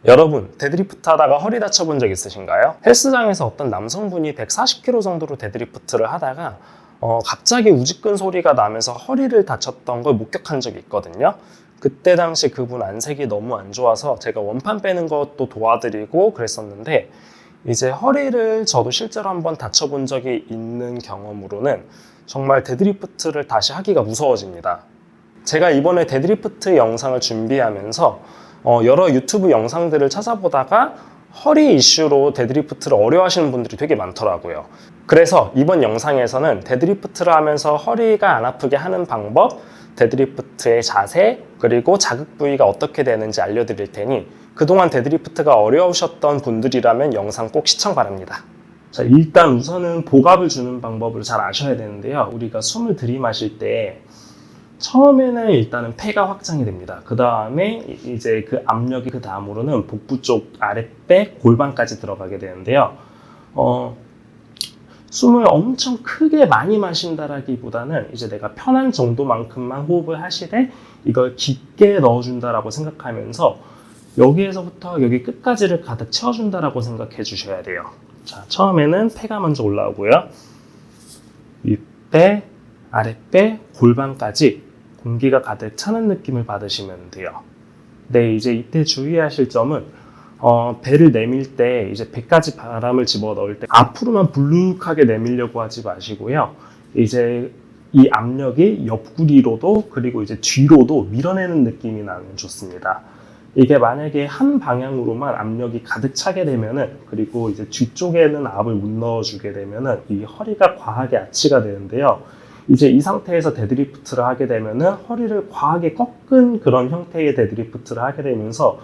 여러분, 데드리프트 하다가 허리 다쳐본 적 있으신가요? 헬스장에서 어떤 남성분이 140kg 정도로 데드리프트를 하다가 갑자기 우직근 소리가 나면서 허리를 다쳤던 걸 목격한 적이 있거든요. 그때 당시 그분 안색이 너무 안 좋아서 제가 원판 빼는 것도 도와드리고 그랬었는데, 이제 허리를 저도 실제로 한번 다쳐본 적이 있는 경험으로는 정말 데드리프트를 다시 하기가 무서워집니다. 제가 이번에 데드리프트 영상을 준비하면서 여러 유튜브 영상들을 찾아보다가 허리 이슈로 데드리프트를 어려워하시는 분들이 되게 많더라고요. 그래서 이번 영상에서는 데드리프트를 하면서 허리가 안 아프게 하는 방법, 데드리프트의 자세, 그리고 자극 부위가 어떻게 되는지 알려드릴 테니 그동안 데드리프트가 어려우셨던 분들이라면 영상 꼭 시청 바랍니다. 자, 일단 우선은 복압을 주는 방법을 잘 아셔야 되는데요. 우리가 숨을 들이마실 때 처음에는 일단은 폐가 확장이 됩니다. 그 다음에 이제 그 압력이 그 다음으로는 복부 쪽 아랫배 골반까지 들어가게 되는데요. 숨을 엄청 크게 많이 마신다라기보다는 이제 내가 편한 정도만큼만 호흡을 하시되 이걸 깊게 넣어준다라고 생각하면서 여기에서부터 여기 끝까지를 가득 채워준다라고 생각해 주셔야 돼요. 자, 처음에는 폐가 먼저 올라오고요. 윗배, 아랫배, 골반까지 공기가 가득 차는 느낌을 받으시면 돼요. 네, 이제 이때 주의하실 점은 배를 내밀 때 이제 배까지 바람을 집어넣을 때 앞으로만 불룩하게 내밀려고 하지 마시고요. 이제 이 압력이 옆구리로도 그리고 이제 뒤로도 밀어내는 느낌이 나면 좋습니다. 이게 만약에 한 방향으로만 압력이 가득 차게 되면은, 그리고 이제 뒤쪽에는 압을 못 넣어주게 되면은 이 허리가 과하게 아치가 되는데요. 이제 이 상태에서 데드리프트를 하게 되면은 허리를 과하게 꺾은 그런 형태의 데드리프트를 하게 되면서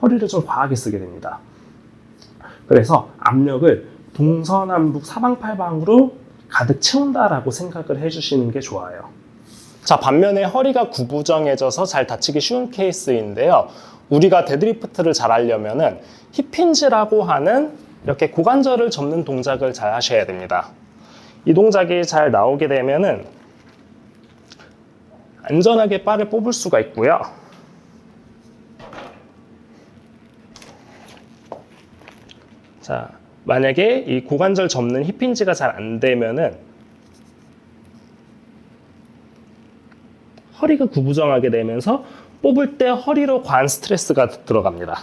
허리를 좀 과하게 쓰게 됩니다. 그래서 압력을 동서남북 사방팔방으로 가득 채운다라고 생각을 해주시는 게 좋아요. 자, 반면에 허리가 구부정해져서 잘 다치기 쉬운 케이스인데요. 우리가 데드리프트를 잘 하려면은 힙힌지라고 하는 이렇게 고관절을 접는 동작을 잘 하셔야 됩니다. 이 동작이 잘 나오게 되면은 안전하게 바를 뽑을 수가 있고요. 자, 만약에 이 고관절 접는 힙힌지가 잘 안 되면은 허리가 구부정하게 되면서 뽑을 때 허리로 과한 스트레스가 들어갑니다.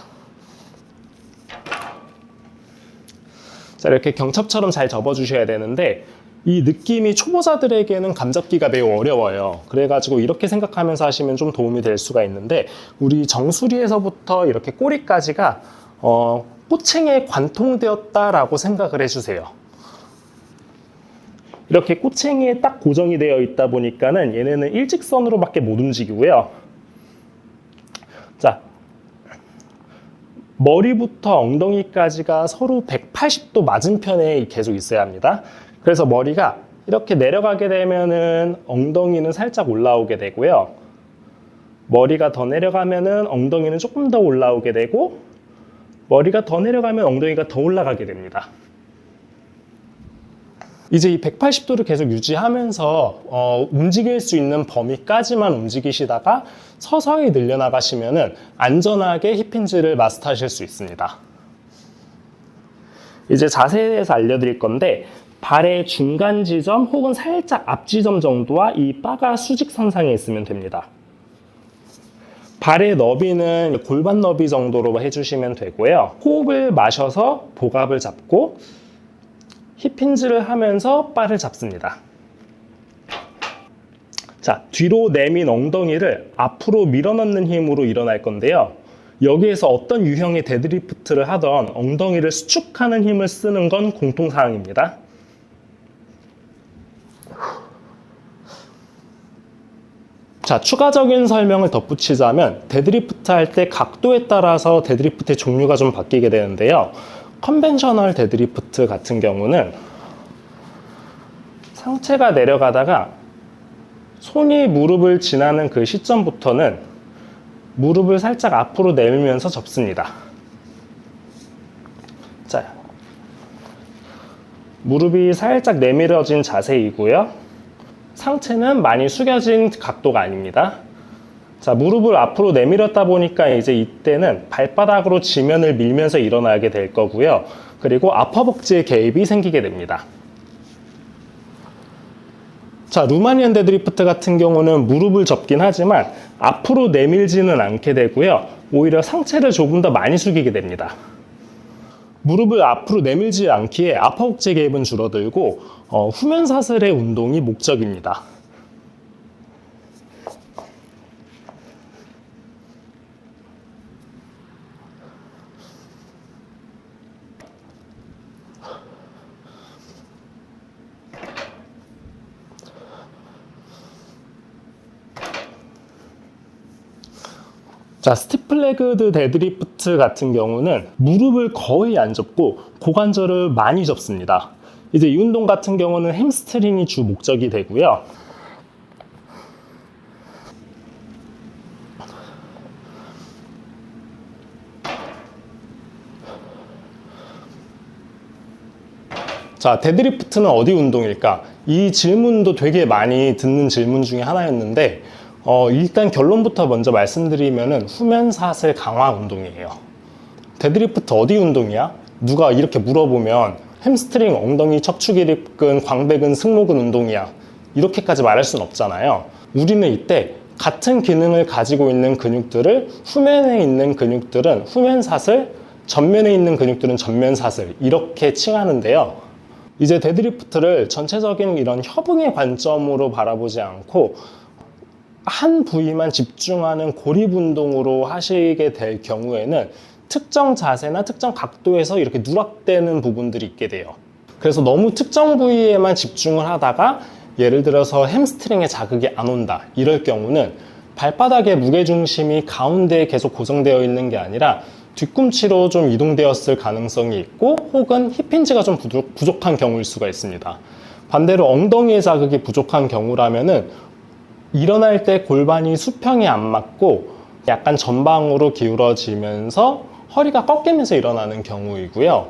자, 이렇게 경첩처럼 잘 접어주셔야 되는데 이 느낌이 초보자들에게는 감잡기가 매우 어려워요. 그래가지고 이렇게 생각하면서 하시면 좀 도움이 될 수가 있는데, 우리 정수리에서부터 이렇게 꼬리까지가 꼬챙이에 관통되었다라고 생각을 해주세요. 이렇게 꼬챙이에 딱 고정이 되어 있다 보니까는 얘네는 일직선으로밖에 못 움직이고요. 자, 머리부터 엉덩이까지가 서로 180도 맞은편에 계속 있어야 합니다. 그래서 머리가 이렇게 내려가게 되면은 엉덩이는 살짝 올라오게 되고요. 머리가 더 내려가면은 엉덩이는 조금 더 올라오게 되고, 머리가 더 내려가면 엉덩이가 더 올라가게 됩니다. 이제 이 180도를 계속 유지하면서 움직일 수 있는 범위까지만 움직이시다가 서서히 늘려나가시면은 안전하게 힙힌지를 마스터하실 수 있습니다. 이제 자세에 대해서 알려드릴 건데, 발의 중간 지점 혹은 살짝 앞 지점 정도와 이 바가 수직선상에 있으면 됩니다. 발의 너비는 골반 너비 정도로 해주시면 되고요. 호흡을 마셔서 복압을 잡고 힙힌지를 하면서 바를 잡습니다. 자, 뒤로 내민 엉덩이를 앞으로 밀어넣는 힘으로 일어날 건데요. 여기에서 어떤 유형의 데드리프트를 하던 엉덩이를 수축하는 힘을 쓰는 건 공통사항입니다. 자, 추가적인 설명을 덧붙이자면 데드리프트 할 때 각도에 따라서 데드리프트의 종류가 좀 바뀌게 되는데요. 컨벤셔널 데드리프트 같은 경우는 상체가 내려가다가 손이 무릎을 지나는 그 시점부터는 무릎을 살짝 앞으로 내밀면서 접습니다. 자, 무릎이 살짝 내밀어진 자세이고요. 상체는 많이 숙여진 각도가 아닙니다. 자, 무릎을 앞으로 내밀었다 보니까 이제 이때는 발바닥으로 지면을 밀면서 일어나게 될 거고요. 그리고 아퍼벅지에 개입이 생기게 됩니다. 자, 루마니안 데드리프트 같은 경우는 무릎을 접긴 하지만 앞으로 내밀지는 않게 되고요. 오히려 상체를 조금 더 많이 숙이게 됩니다. 무릎을 앞으로 내밀지 않기에 아퍼벅지 개입은 줄어들고 후면 사슬의 운동이 목적입니다. 자, 스티플레그드 데드리프트 같은 경우는 무릎을 거의 안 접고 고관절을 많이 접습니다. 이제 이 운동 같은 경우는 햄스트링이 주 목적이 되고요. 자, 데드리프트는 어디 운동일까? 이 질문도 되게 많이 듣는 질문 중에 하나였는데 일단 결론부터 먼저 말씀드리면은 후면 사슬 강화 운동이에요. 데드리프트 어디 운동이야? 누가 이렇게 물어보면 햄스트링, 엉덩이, 척추기립근, 광배근, 승모근 운동이야. 이렇게까지 말할 수는 없잖아요. 우리는 이때 같은 기능을 가지고 있는 근육들을 후면에 있는 근육들은 후면 사슬, 전면에 있는 근육들은 전면 사슬 이렇게 칭하는데요. 이제 데드리프트를 전체적인 이런 협응의 관점으로 바라보지 않고 한 부위만 집중하는 고립 운동으로 하시게 될 경우에는 특정 자세나 특정 각도에서 이렇게 누락되는 부분들이 있게 돼요. 그래서 너무 특정 부위에만 집중을 하다가 예를 들어서 햄스트링에 자극이 안 온다 이럴 경우는 발바닥의 무게중심이 가운데에 계속 고정되어 있는 게 아니라 뒤꿈치로 좀 이동되었을 가능성이 있고 혹은 힙힌지가 좀 부족한 경우일 수가 있습니다. 반대로 엉덩이의 자극이 부족한 경우라면은 일어날 때 골반이 수평이 안 맞고 약간 전방으로 기울어지면서 허리가 꺾이면서 일어나는 경우이고요.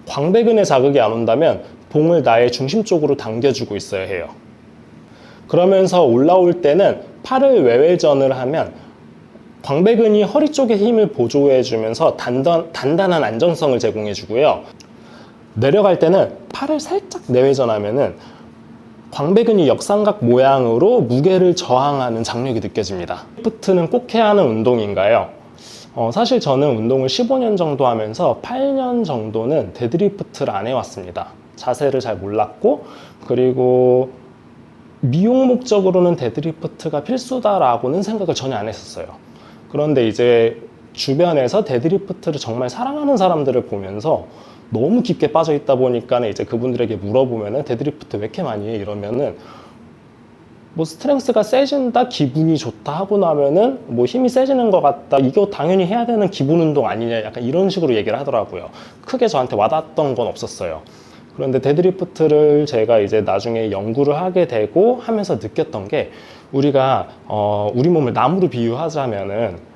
광배근에 자극이 안 온다면 봉을 나의 중심 쪽으로 당겨주고 있어야 해요. 그러면서 올라올 때는 팔을 외회전을 하면 광배근이 허리 쪽에 힘을 보조해주면서 단단한 안정성을 제공해주고요. 내려갈 때는 팔을 살짝 내회전하면은 광배근이 역삼각 모양으로 무게를 저항하는 장력이 느껴집니다. 데드리프트는 꼭 해야 하는 운동인가요? 사실 저는 운동을 15년 정도 하면서 8년 정도는 데드리프트를 안 해왔습니다. 자세를 잘 몰랐고 그리고 미용 목적으로는 데드리프트가 필수다라고는 생각을 전혀 안 했었어요. 그런데 이제 주변에서 데드리프트를 정말 사랑하는 사람들을 보면서 너무 깊게 빠져 있다 보니까 이제 그분들에게 물어보면은 데드리프트 왜 이렇게 많이 해? 이러면은 뭐 스트렝스가 세진다, 기분이 좋다 하고 나면은 뭐 힘이 세지는 것 같다, 이거 당연히 해야 되는 기본 운동 아니냐, 약간 이런 식으로 얘기를 하더라고요. 크게 저한테 와닿았던 건 없었어요. 그런데 데드리프트를 제가 이제 나중에 연구를 하게 되고 하면서 느꼈던 게 우리가 우리 몸을 나무로 비유하자면은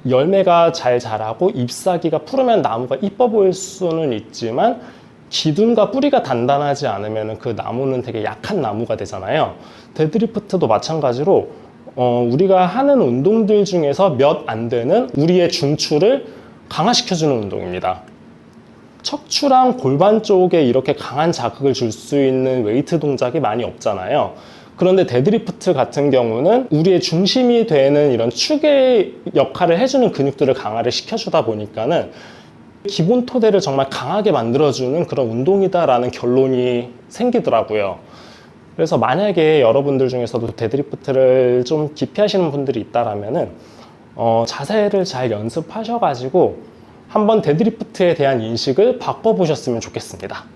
열매가 잘 자라고 잎사귀가 푸르면 나무가 이뻐 보일 수는 있지만 기둥과 뿌리가 단단하지 않으면 그 나무는 되게 약한 나무가 되잖아요. 데드리프트도 마찬가지로 우리가 하는 운동들 중에서 몇 안 되는 우리의 중추를 강화시켜주는 운동입니다. 척추랑 골반 쪽에 이렇게 강한 자극을 줄 수 있는 웨이트 동작이 많이 없잖아요. 그런데 데드리프트 같은 경우는 우리의 중심이 되는 이런 축의 역할을 해주는 근육들을 강화를 시켜주다 보니까는 기본 토대를 정말 강하게 만들어주는 그런 운동이다라는 결론이 생기더라고요. 그래서 만약에 여러분들 중에서도 데드리프트를 좀 깊이 하시는 분들이 있다라면은 자세를 잘 연습하셔가지고 한번 데드리프트에 대한 인식을 바꿔보셨으면 좋겠습니다.